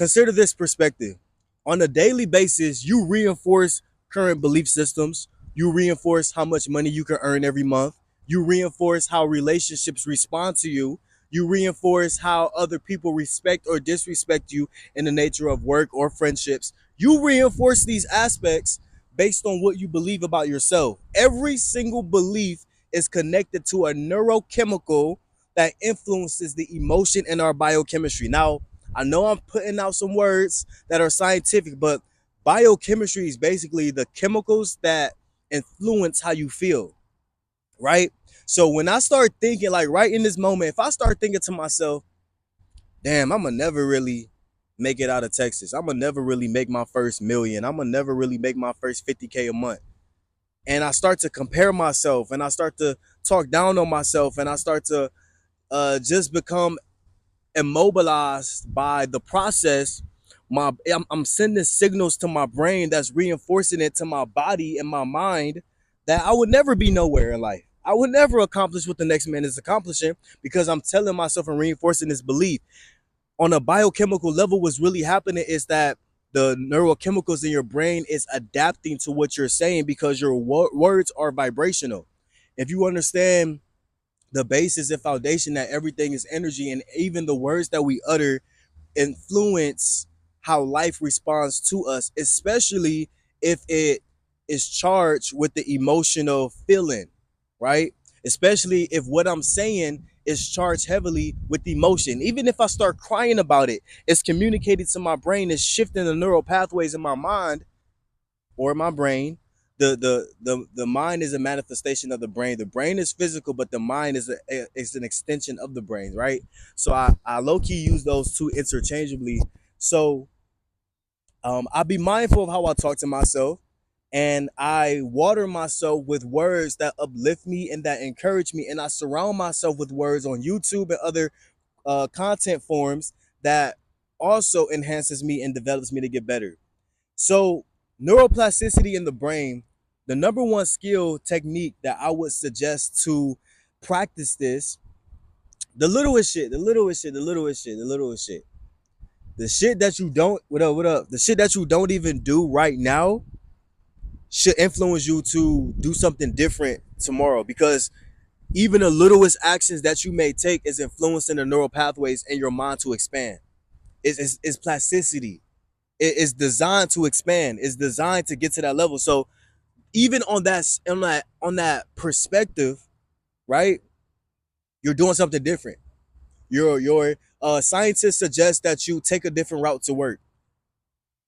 Consider this perspective. On a daily basis, you reinforce current belief systems. You reinforce how much money you can earn every month. You reinforce how relationships respond to you. You reinforce how other people respect or disrespect you in the nature of work or friendships. You reinforce these aspects based on what you believe about yourself. Every single belief is connected to a neurochemical that influences the emotion in our biochemistry. Now, I know I'm putting out some words that are scientific, but biochemistry is basically the chemicals that influence how you feel, right? So when I start thinking, like right in this moment, if I start thinking to myself, damn, I'm gonna never really make it out of Texas. I'm gonna never really make my first million. I'm gonna never really make my first 50K a month. And I start to compare myself and I start to talk down on myself and I start to just become immobilized by the process. I'm sending signals to my brain that's reinforcing it to my body and my mind that I would never be nowhere in life. I would never accomplish what the next man is accomplishing because I'm telling myself and reinforcing this belief. On a biochemical level, what's really happening is that the neurochemicals in your brain is adapting to what you're saying because your words are vibrational. If you understand the basis and foundation that everything is energy, and even the words that we utter influence how life responds to us, especially if it is charged with the emotional feeling, right? Especially if what I'm saying is charged heavily with emotion. Even if I start crying about it, it's communicated to my brain, it's shifting the neural pathways in my mind or my brain. The mind is a manifestation of the brain. The brain is physical, but the mind is an extension of the brain, right? So I low key use those two interchangeably. So I be mindful of how I talk to myself, and I water myself with words that uplift me and that encourage me, and I surround myself with words on YouTube and other content forms that also enhances me and develops me to get better. So, neuroplasticity in the brain, the number one skill technique that I would suggest to practice this, the littlest shit, the littlest shit, the littlest shit, the littlest shit. The shit that you don't, what up, what up? The shit that you don't even do right now should influence you to do something different tomorrow, because even the littlest actions that you may take is influencing the neural pathways in your mind to expand. It's plasticity. It's designed to expand. It's designed to get to that level. So even on that perspective, right? You're doing something different. Your scientists suggest that you take a different route to work.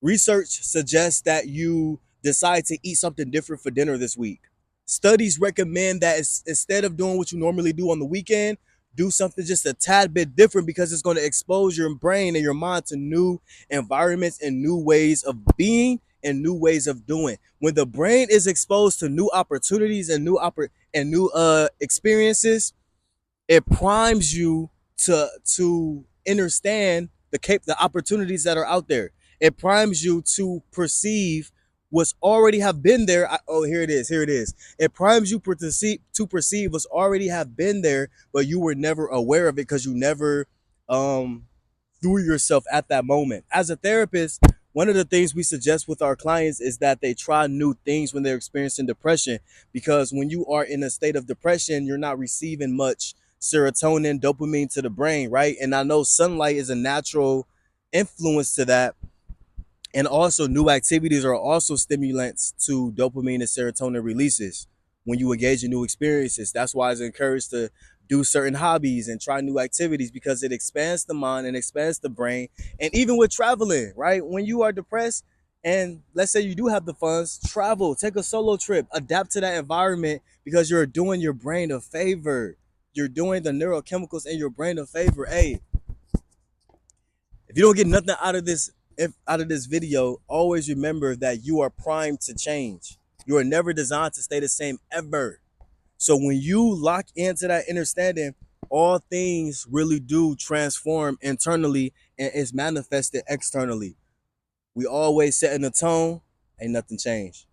Research suggests that you decide to eat something different for dinner this week. Studies recommend that instead of doing what you normally do on the weekend, do something just a tad bit different because it's going to expose your brain and your mind to new environments and new ways of being and new ways of doing. When the brain is exposed to new opportunities and new experiences, it primes you to understand the opportunities that are out there. It primes you to perceive what's already have been there. Oh, here it is. Here it is. It primes you to perceive what's already have been there, but you were never aware of it because you never um threw yourself at that moment. As a therapist, one of the things we suggest with our clients is that they try new things when they're experiencing depression, because when you are in a state of depression, you're not receiving much serotonin, dopamine to the brain, right? And I know sunlight is a natural influence to that. And also, new activities are also stimulants to dopamine and serotonin releases when you engage in new experiences. That's why it's encouraged to do certain hobbies and try new activities, because it expands the mind and expands the brain. And even with traveling, right? When you are depressed and let's say you do have the funds, travel, take a solo trip, adapt to that environment, because you're doing your brain a favor. You're doing the neurochemicals in your brain a favor. Hey, if you don't get nothing out of this, if out of this video, always remember that you are primed to change. You are never designed to stay the same ever. So when you lock into that understanding, all things really do transform internally and is manifested externally. We always setting the tone, ain't nothing changed.